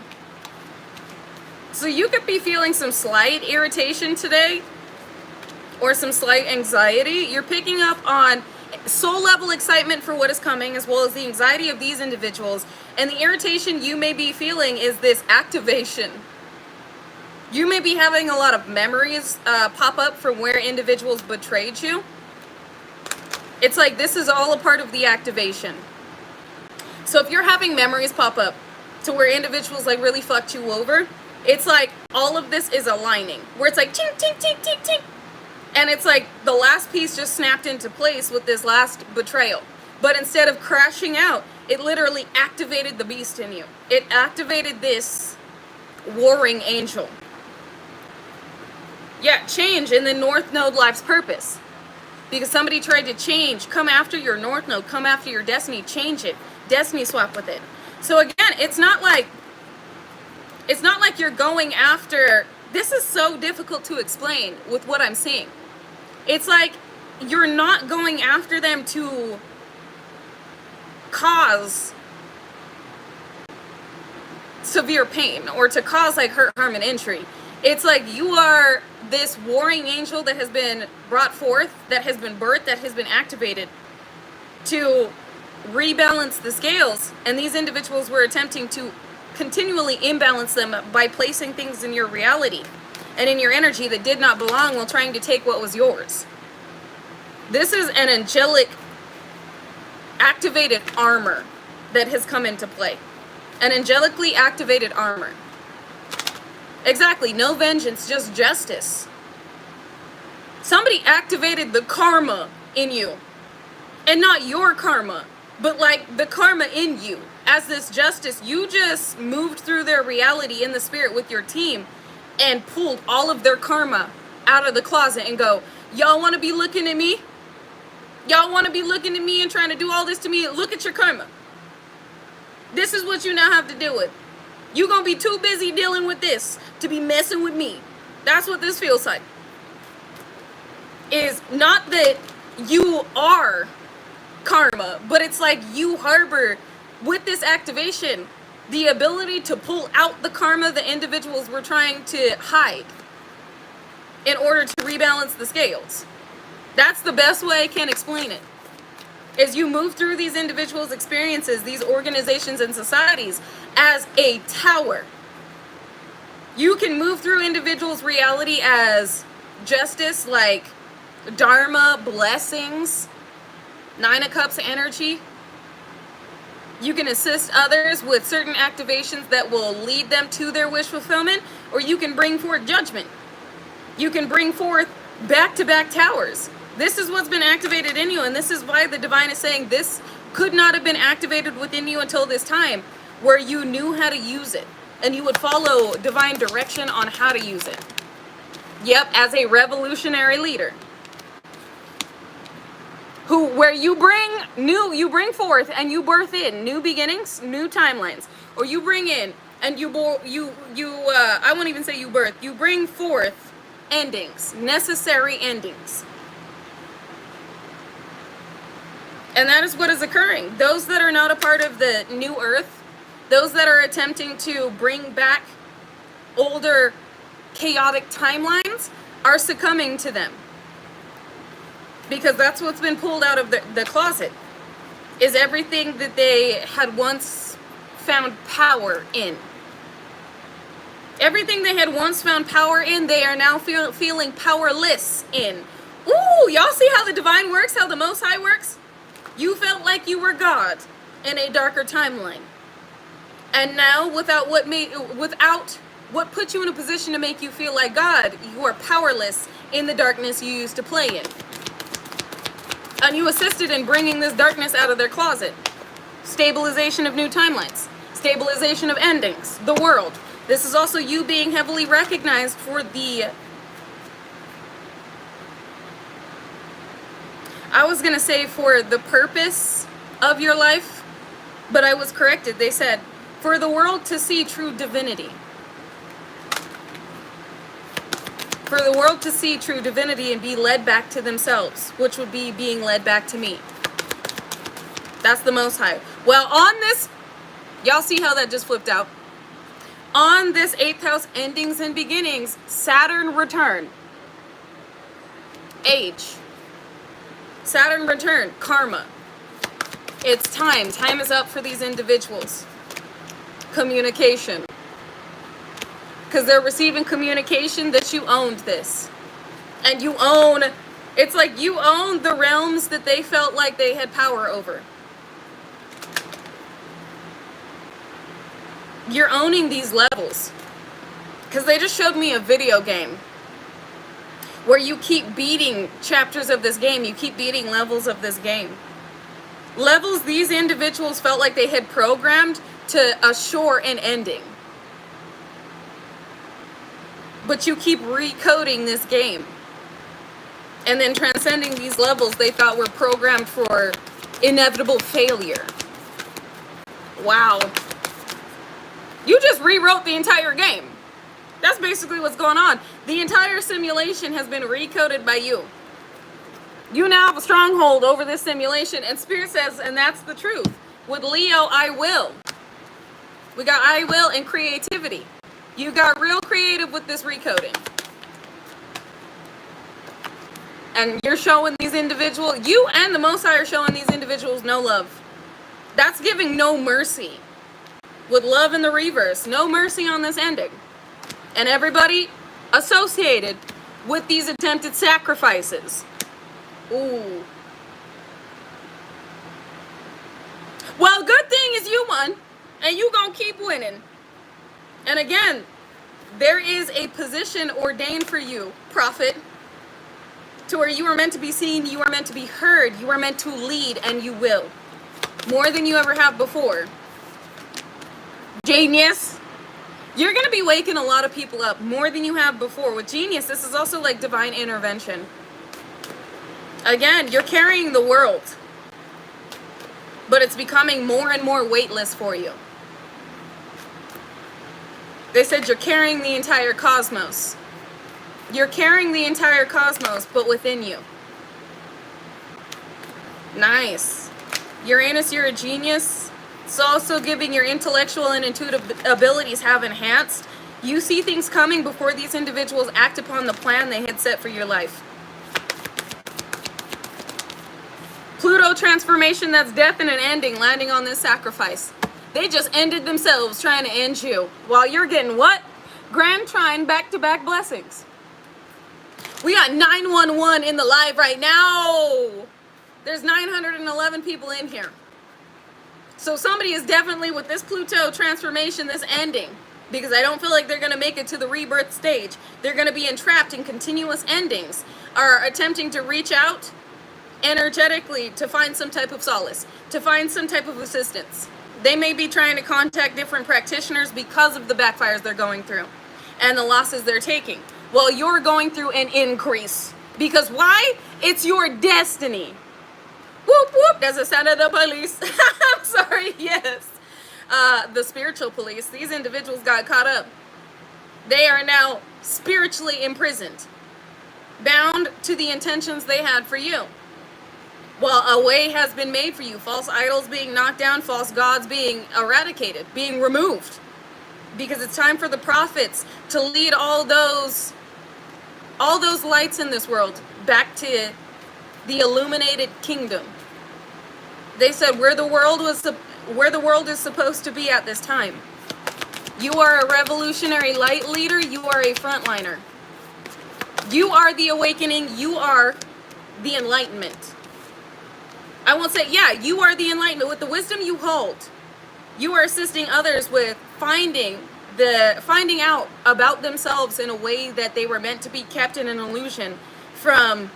So you could be feeling some slight irritation today. Or some slight anxiety. You're picking up on soul level excitement for what is coming, as well as the anxiety of these individuals. And the irritation you may be feeling is this activation. You may be having a lot of memories pop up from where individuals betrayed you. It's like this is all a part of the activation. So if you're having memories pop up to where individuals like really fucked you over, it's like all of this is aligning. Where it's like tink, tink, tink, tink, tink. And it's like the last piece just snapped into place with this last betrayal. But instead of crashing out, it literally activated the beast in you. It activated this warring angel. Yeah, change in the North Node life's purpose. Because somebody tried to change, come after your North Node, come after your destiny, change it. Destiny swap with it. So again, it's not like It's not like you're going after, this is so difficult to explain with what I'm seeing. It's like you're not going after them to cause severe pain or to cause like hurt, harm, and injury. It's like you are this warring angel that has been brought forth, that has been birthed, that has been activated to rebalance the scales, and these individuals were attempting to continually imbalance them by placing things in your reality and in your energy that did not belong while trying to take what was yours. This is an angelic activated armor that has come into play. An angelically activated armor. Exactly, no vengeance, just justice. Somebody activated the karma in you. And not your karma, but like the karma in you. As this justice, you just moved through their reality in the spirit with your team and pulled all of their karma out of the closet and go, y'all want to be looking at me? Y'all want to be looking at me and trying to do all this to me? Look at your karma. This is what you now have to deal with. You gonna be too busy dealing with this to be messing with me. That's what this feels like. Is not that you are karma, but it's like you harbor, with this activation, the ability to pull out the karma the individuals were trying to hide in order to rebalance the scales. That's the best way I can explain it. Is you move through these individuals' experiences, these organizations and societies, as a tower. You can move through individuals' reality as justice, like Dharma, blessings, Nine of Cups energy. You can assist others with certain activations that will lead them to their wish fulfillment, or you can bring forth judgment. You can bring forth back-to-back towers. This is what's been activated in you, and this is why the divine is saying this could not have been activated within you until this time, where you knew how to use it, and you would follow divine direction on how to use it. Yep, as a revolutionary leader. Where you bring forth and you birth in new beginnings, new timelines, or you bring in and I won't even say you birth, you bring forth endings, necessary endings. And that is what is occurring. Those that are not a part of the new earth, those that are attempting to bring back older chaotic timelines, are succumbing to them. Because that's what's been pulled out of the closet, is everything that they had once found power in. Everything they had once found power in, they are now feeling powerless in. Ooh, y'all see how the divine works, how the Most High works? You felt like you were God in a darker timeline. And now, without what put you in a position to make you feel like God, you are powerless in the darkness you used to play in. And you assisted in bringing this darkness out of their closet. Stabilization of new timelines. Stabilization of endings. The world. This is also you being heavily recognized for the... I was going to say for the purpose of your life, but I was corrected. They said, for the world to see true divinity. For the world to see true divinity and be led back to themselves, which would be being led back to me. That's the Most High. Well, on this, y'all see how that just flipped out? On this 8th house, endings and beginnings, Saturn return. Age. Saturn return, karma. It's time. Time is up for these individuals. Communication. Because they're receiving communication that you owned this. And you own, it's like you own the realms that they felt like they had power over. You're owning these levels. Because they just showed me a video game where you keep beating chapters of this game. You keep beating levels of this game. Levels these individuals felt like they had programmed to assure an ending. But you keep recoding this game. And then transcending these levels they thought were programmed for inevitable failure. Wow. You just rewrote the entire game. That's basically what's going on. The entire simulation has been recoded by you. You now have a stronghold over this simulation, and Spirit says, and that's the truth. With Leo, I will. We got I will and creativity. You got real creative with this recoding. And you're showing these individuals, you and the Most High are showing these individuals no love. That's giving no mercy. With love in the reverse, no mercy on this ending. And everybody associated with these attempted sacrifices. Ooh. Well, good thing is you won, and you gonna keep winning. And again, there is a position ordained for you, prophet, to where you are meant to be seen, you are meant to be heard, you are meant to lead, and you will. More than you ever have before. Genius. You're going to be waking a lot of people up more than you have before. With genius, this is also like divine intervention. Again, you're carrying the world. But it's becoming more and more weightless for you. They said you're carrying the entire cosmos. You're carrying the entire cosmos, but within you. Nice. Uranus, you're a genius. It's also giving your intellectual and intuitive abilities have enhanced. You see things coming before these individuals act upon the plan they had set for your life. Pluto transformation, that's death and an ending, landing on this sacrifice. They just ended themselves trying to end you. While you're getting what? Grand trine back-to-back blessings. We got 911 in the live right now. There's 911 people in here. So somebody is definitely with this Pluto transformation, this ending, because I don't feel like they're going to make it to the rebirth stage. They're going to be entrapped in continuous endings, are attempting to reach out energetically to find some type of solace, to find some type of assistance. They may be trying to contact different practitioners because of the backfires they're going through and the losses they're taking. Well, you're going through an increase. Because why? It's your destiny. Whoop, whoop. That's the sound of the police. I'm sorry. Yes. The spiritual police. These individuals got caught up. They are now spiritually imprisoned. Bound to the intentions they had for you. Well, a way has been made for you. False idols being knocked down. False gods being eradicated. Being removed. Because it's time for the prophets to lead all those lights in this world back to the illuminated kingdom. They said where the world is supposed to be at this time. You are a revolutionary light leader. You are a frontliner. You are the awakening. You are the enlightenment. I won't say, yeah, you are the enlightenment. With the wisdom you hold, you are assisting others with finding out about themselves in a way that they were meant to be kept in an illusion from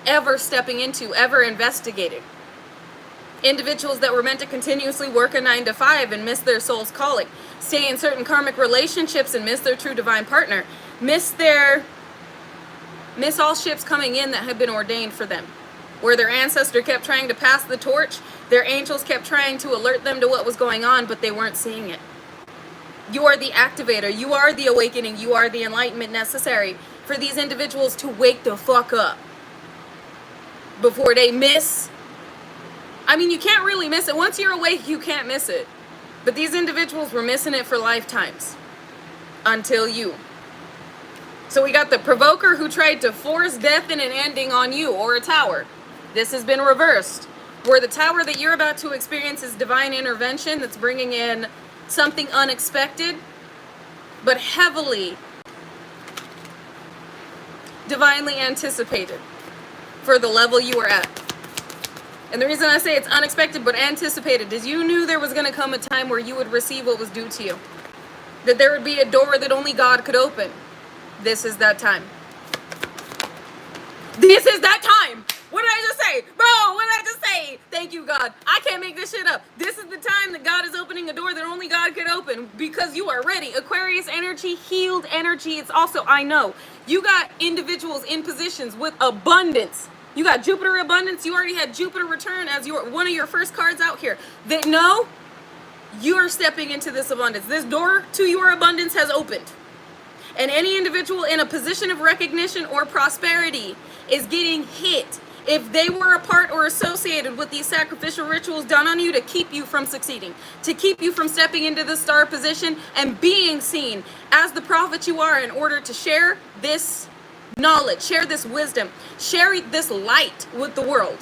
ever stepping into, ever investigating. Individuals that were meant to continuously work a 9 to 5 and miss their soul's calling, stay in certain karmic relationships and miss their true divine partner, miss all ships coming in that had been ordained for them, where their ancestor kept trying to pass the torch, their angels kept trying to alert them to what was going on, but they weren't seeing it. You are the activator, you are the awakening, you are the enlightenment necessary for these individuals to wake the fuck up before they miss. I mean, you can't really miss it. Once you're awake, you can't miss it. But these individuals were missing it for lifetimes. Until you. So we got the provoker who tried to force death and an ending on you, or a tower. This has been reversed. Where the tower that you're about to experience is divine intervention that's bringing in something unexpected, but heavily divinely anticipated for the level you are at. And the reason I say it's unexpected but anticipated is you knew there was going to come a time where you would receive what was due to you. That there would be a door that only God could open. This is that time. This is that time! What did I just say? Bro, what did I just say? Thank you, God. I can't make this shit up. This is the time that God is opening a door that only God could open because you are ready. Aquarius energy, healed energy. It's also, I know, you got individuals in positions with abundance. You got Jupiter abundance. You already had Jupiter return as one of your first cards out here. That know you're stepping into this abundance. This door to your abundance has opened. And any individual in a position of recognition or prosperity is getting hit if they were a part or associated with these sacrificial rituals done on you to keep you from succeeding, to keep you from stepping into the star position and being seen as the prophet you are, in order to share this knowledge, share this wisdom, share this light with the world,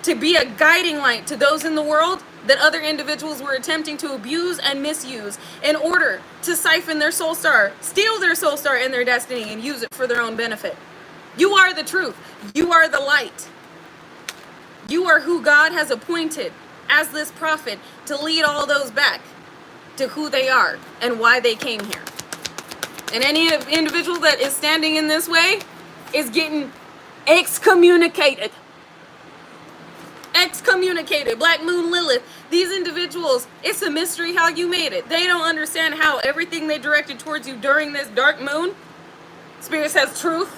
to be a guiding light to those in the world that other individuals were attempting to abuse and misuse in order to siphon their soul star, steal their soul star and their destiny, and use it for their own benefit. You are the truth. You are the light. You are who God has appointed as this prophet to lead all those back to who they are and why they came here. And any individual that is standing in this way is getting excommunicated. Excommunicated. Black Moon Lilith. These individuals, it's a mystery how you made it. They don't understand how everything they directed towards you during this dark moon, Spirit says truth,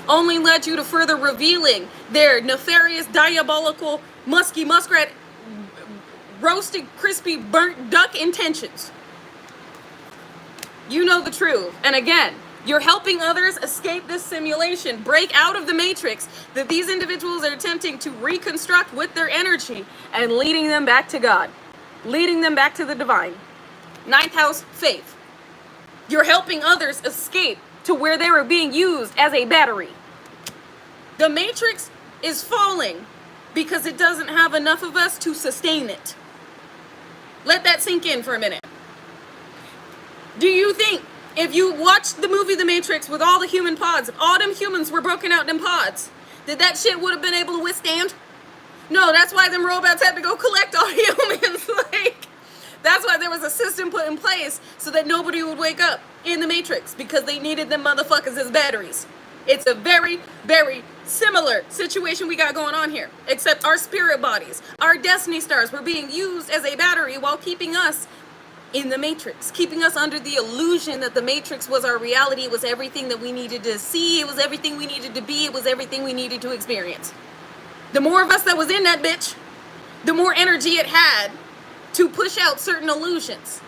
only led you to further revealing their nefarious, diabolical, musky muskrat, roasted, crispy, burnt duck intentions. You know the truth. And again, you're helping others escape this simulation, break out of the matrix that these individuals are attempting to reconstruct with their energy, and leading them back to God, leading them back to the divine. Ninth house, faith. You're helping others escape to where they were being used as a battery. The matrix is falling because it doesn't have enough of us to sustain it. Let that sink in for a minute. Do you think if you watched the movie The Matrix with all the human pods, if all them humans were broken out in pods, that shit would have been able to withstand? No, that's why them robots had to go collect all humans. Like, that's why there was a system put in place so that nobody would wake up in the Matrix, because they needed them motherfuckers as batteries. It's a very, very similar situation we got going on here, except our spirit bodies, our destiny stars were being used as a battery while keeping us in the matrix, keeping us under the illusion that the matrix was our reality. It was everything that we needed to see. It was everything we needed to be. It was everything we needed to experience. The more of us that was in that bitch, the more energy it had to push out certain illusions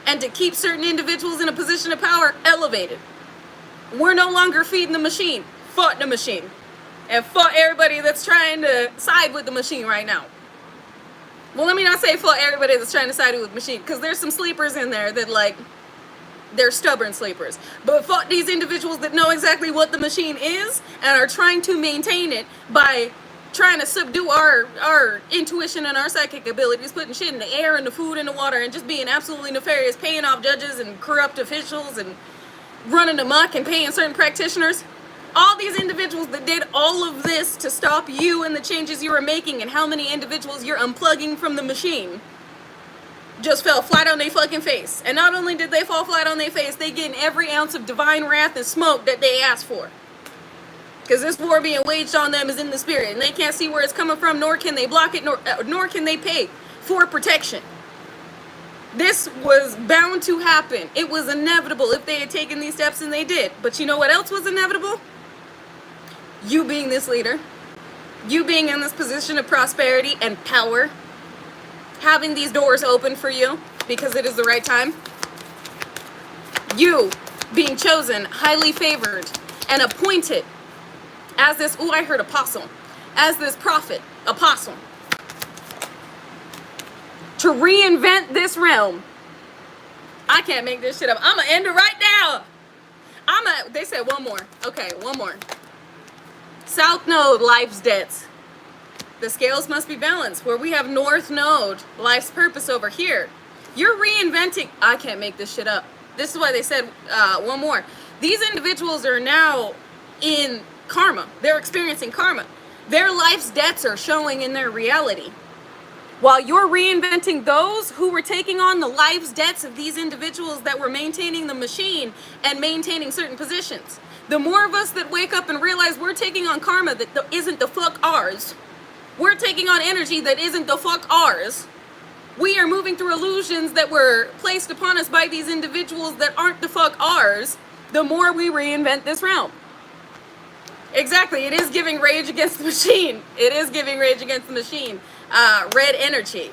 and to keep certain individuals in a position of power elevated. We're no longer feeding the machine. Fought the machine. And fought everybody that's trying to side with the machine right now. Well, let me not say fought everybody that's trying to side with the machine, because there's some sleepers in there that, like, they're stubborn sleepers. But fought these individuals that know exactly what the machine is and are trying to maintain it by trying to subdue our intuition and our psychic abilities, putting shit in the air and the food and the water, and just being absolutely nefarious, paying off judges and corrupt officials and running amok and paying certain practitioners. All these individuals that did all of this to stop you and the changes you were making, and how many individuals you're unplugging from the machine, just fell flat on their fucking face. And not only did they fall flat on their face, they getting every ounce of divine wrath and smoke that they asked for. Because this war being waged on them is in the spirit, and they can't see where it's coming from, nor can they block it, nor can they pay for protection. This was bound to happen. It was inevitable if they had taken these steps, and they did. But you know what else was inevitable? You being this leader, you being in this position of prosperity and power, having these doors open for you because it is the right time, you being chosen, highly favored, and appointed as this, I heard apostle, as this prophet, apostle, to reinvent this realm. I can't make this shit up. I'm gonna end it right now. They said one more. Okay, one more. South node, life's debts. The scales must be balanced. Where we have north node, life's purpose over here. You're reinventing. I can't make this shit up. This is why they said one more. These individuals are now in karma. They're experiencing karma. Their life's debts are showing in their reality. While you're reinventing those who were taking on the life's debts of these individuals that were maintaining the machine and maintaining certain positions. The more of us that wake up and realize we're taking on karma that isn't the fuck ours. We're taking on energy that isn't the fuck ours. We are moving through illusions that were placed upon us by these individuals that aren't the fuck ours. The more we reinvent this realm. Exactly, it is giving rage against the machine. It is giving rage against the machine. Red energy.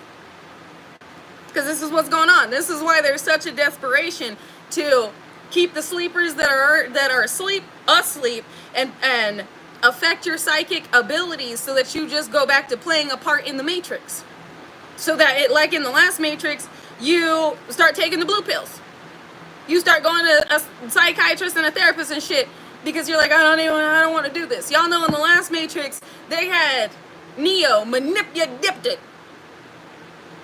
Because this is what's going on. This is why there's such a desperation to keep the sleepers that are asleep and affect your psychic abilities so that you just go back to playing a part in the Matrix. So that it, like in the last Matrix, you start taking the blue pills. You start going to a psychiatrist and a therapist and shit because you're like, I don't want to do this. Y'all know in the last Matrix, they had Neo manipulated.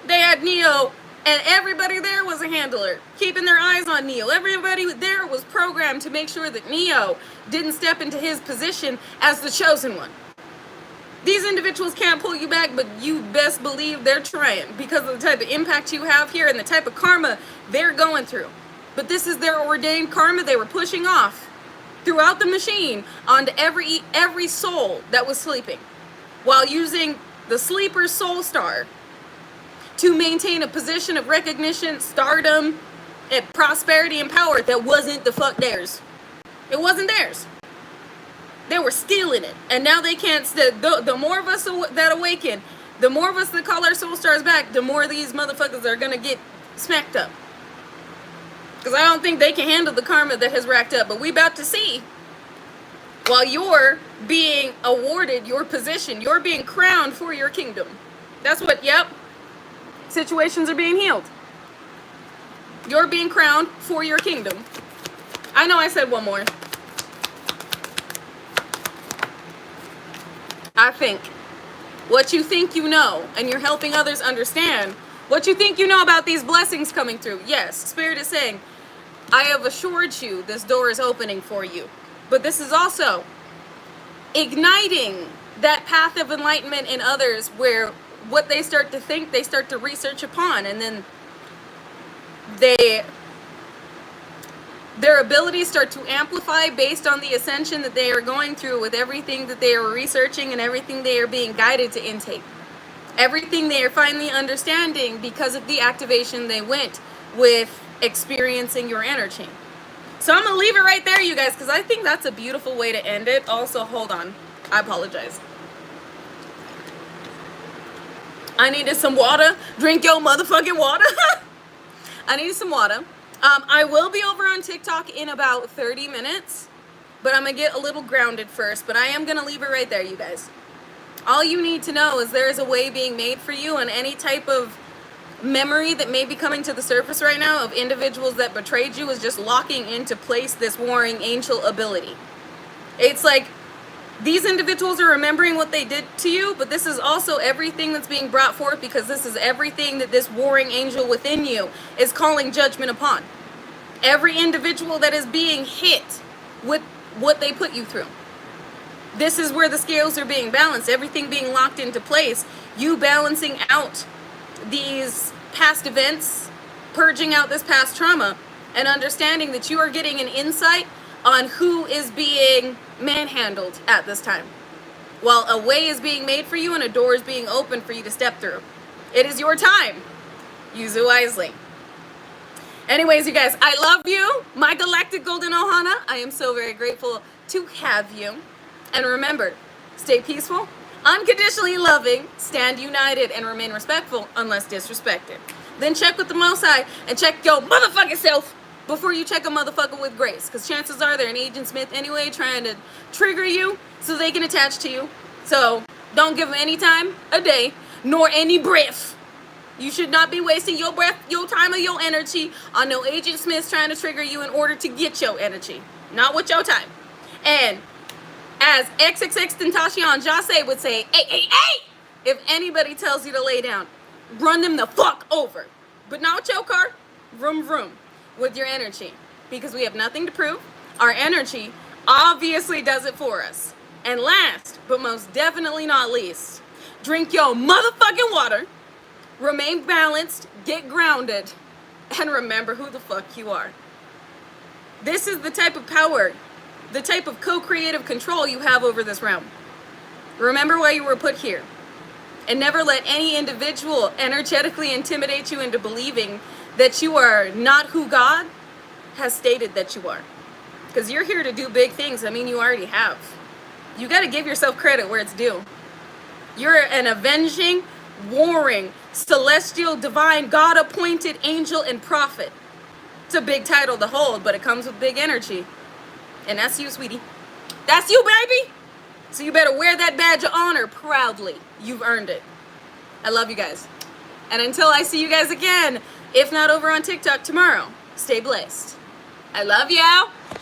They had Neo, and everybody there was a handler, keeping their eyes on Neo. Everybody there was programmed to make sure that Neo didn't step into his position as the chosen one. These individuals can't pull you back, but you best believe they're trying because of the type of impact you have here and the type of karma they're going through. But this is their ordained karma they were pushing off throughout the machine onto every soul that was sleeping, while using the sleeper's soul star to maintain a position of recognition, stardom, and prosperity and power that wasn't the fuck theirs. It wasn't theirs. They were stealing it. And now they can't, the more of us that awaken, the more of us that call our soul stars back, the more these motherfuckers are gonna get smacked up. Because I don't think they can handle the karma that has racked up. But we about to see, while you're being awarded your position, you're being crowned for your kingdom. That's what, yep. Situations are being healed. You're being crowned for your kingdom. I know I said one more. I think what you think you know, and you're helping others understand what you think you know about these blessings coming through. Yes, Spirit is saying, I have assured you this door is opening for you. But this is also igniting that path of enlightenment in others where what they start to think, they start to research upon, and then their abilities start to amplify based on the ascension that they are going through with everything that they are researching and everything they are being guided to intake. Everything they are finally understanding because of the activation they went with experiencing your energy. So I'm going to leave it right there, you guys, because I think that's a beautiful way to end it. Also, hold on. I apologize. I needed some water. Drink your motherfucking water. I needed some water. I will be over on TikTok in about 30 minutes, but I'm going to get a little grounded first, but I am going to leave it right there, you guys. All you need to know is there is a way being made for you, and any type of memory that may be coming to the surface right now of individuals that betrayed you is just locking into place this warring angel ability. It's like these individuals are remembering what they did to you, but this is also everything that's being brought forth, because this is everything that this warring angel within you is calling judgment upon. Every individual that is being hit with what they put you through. This is where the scales are being balanced, everything being locked into place, you balancing out these past events, purging out this past trauma, and understanding that you are getting an insight on who is being manhandled at this time, while a way is being made for you and a door is being opened for you to step through. It is your time. Use it wisely. Anyways, you guys, I love you, my galactic golden ohana. I am so very grateful to have you. And remember, stay peaceful, unconditionally loving, stand united, and remain respectful unless disrespected. Then check with the Most High and check your motherfucking self before you check a motherfucker with grace, because chances are they're an Agent Smith anyway, trying to trigger you so they can attach to you. So don't give them any time a day, nor any breath. You should not be wasting your breath, your time, or your energy on no Agent Smiths trying to trigger you in order to get your energy. Not with your time. And as XXX Tentacion Jase would say, hey, if anybody tells you to lay down, run them the fuck over. But not with your car, vroom, with your energy. Because we have nothing to prove. Our energy obviously does it for us. And last, but most definitely not least, drink your motherfucking water, remain balanced, get grounded, and remember who the fuck you are. This is the type of power, the type of co-creative control you have over this realm. Remember why you were put here. And never let any individual energetically intimidate you into believing that you are not who God has stated that you are. Because you're here to do big things. I mean, you already have. You got to give yourself credit where it's due. You're an avenging, warring, celestial, divine, God-appointed angel and prophet. It's a big title to hold, but it comes with big energy. And that's you, sweetie. That's you, baby! So you better wear that badge of honor proudly. You've earned it. I love you guys. And until I see you guys again, if not over on TikTok tomorrow, stay blessed. I love you.